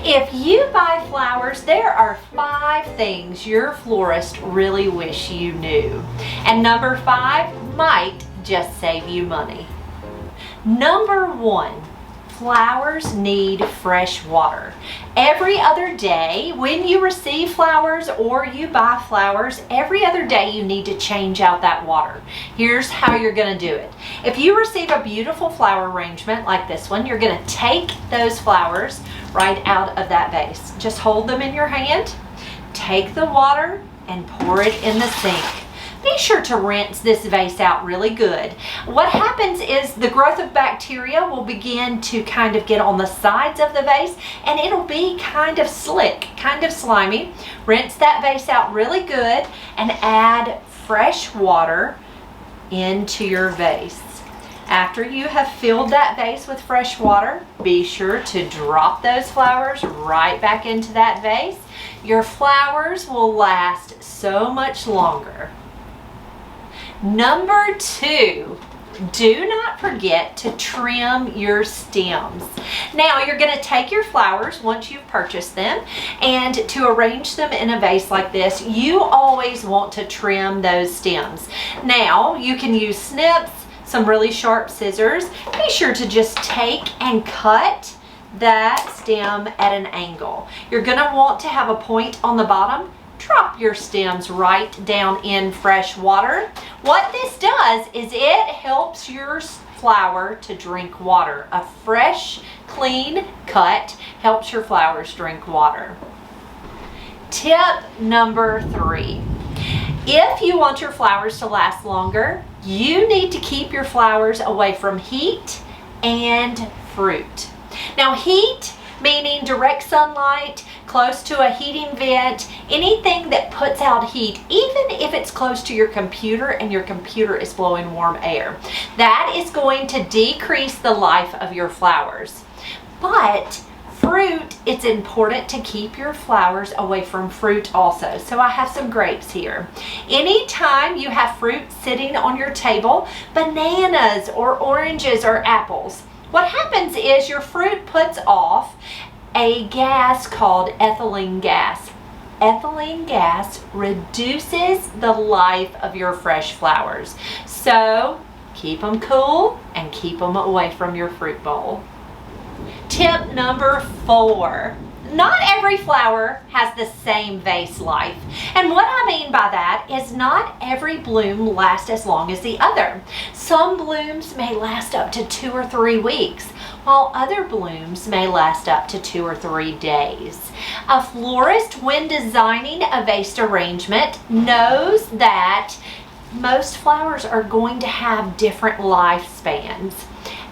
If you buy flowers, there are 5 things your florist really wish you knew. And number 5 might just save you money. Number 1, flowers need fresh water. Every other day when you receive flowers or you buy flowers, every other day you need to change out that water. Here's how you're going to do it. If you receive a beautiful flower arrangement like this one, you're going to take those flowers right out of that vase. Just hold them in your hand, take the water and pour it in the sink. Be sure to rinse this vase out really good. What happens is the growth of bacteria will begin to kind of get on the sides of the vase and it'll be kind of slick, kind of slimy. Rinse that vase out really good and add fresh water into your vase. After you have filled that vase with fresh water, be sure to drop those flowers right back into that vase. Your flowers will last so much longer. Number 2, do not forget to trim your stems. Now you're going to take your flowers once you've purchased them, and to arrange them in a vase like this, you always want to trim those stems. Now you can use snips, some really sharp scissors. Be sure to just take and cut that stem at an angle. You're going to want to have a point on the bottom. Drop your stems right down in fresh water. What this does is it helps your flower to drink water. A fresh, clean cut helps your flowers drink water. Tip number 3. If you want your flowers to last longer, you need to keep your flowers away from heat and fruit. Now heat, meaning direct sunlight, close to a heating vent, anything that puts out heat, even if it's close to your computer and your computer is blowing warm air. That is going to decrease the life of your flowers. But fruit, it's important to keep your flowers away from fruit also. So I have some grapes here. Anytime you have fruit sitting on your table, bananas or oranges or apples, what happens is your fruit puts off a gas called ethylene gas. Ethylene gas reduces the life of your fresh flowers. So keep them cool and keep them away from your fruit bowl. Tip number 4. Not every flower has the same vase life. And what I mean by that is not every bloom lasts as long as the other. Some blooms may last up to 2 or 3 weeks, while other blooms may last up to 2 or 3 days. A florist, when designing a vase arrangement, knows that most flowers are going to have different lifespans.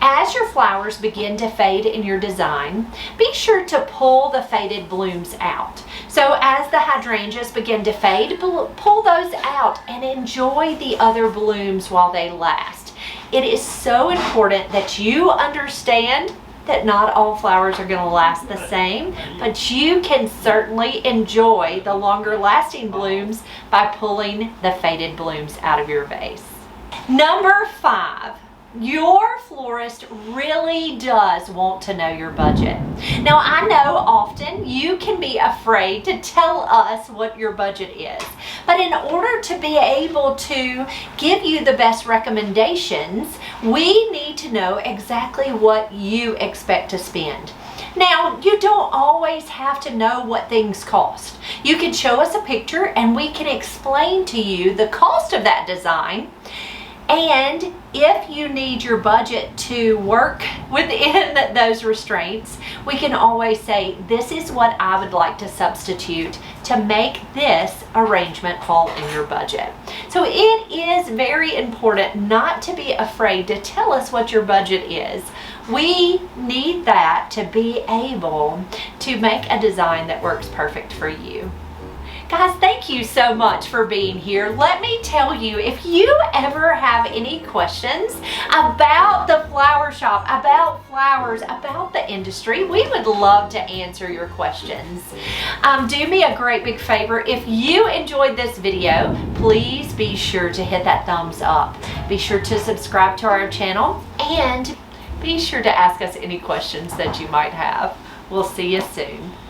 As your flowers begin to fade in your design, be sure to pull the faded blooms out. So as the hydrangeas begin to fade, pull those out and enjoy the other blooms while they last. It is so important that you understand that not all flowers are going to last the same, but you can certainly enjoy the longer lasting blooms by pulling the faded blooms out of your vase. Number 5. Your florist really does want to know your budget. Now I know often you can be afraid to tell us what your budget is, but in order to be able to give you the best recommendations, we need to know exactly what you expect to spend. Now, you don't always have to know what things cost. You can show us a picture and we can explain to you the cost of that design. And if you need your budget to work within those restraints, we can always say, this is what I would like to substitute to make this arrangement fall in your budget. So it is very important not to be afraid to tell us what your budget is. We need that to be able to make a design that works perfect for you. Guys, thank you so much for being here. Let me tell you, if you ever have any questions about the flower shop, about flowers, about the industry, we would love to answer your questions. Do me a great big favor. If you enjoyed this video, please be sure to hit that thumbs up. Be sure to subscribe to our channel and be sure to ask us any questions that you might have. We'll see you soon.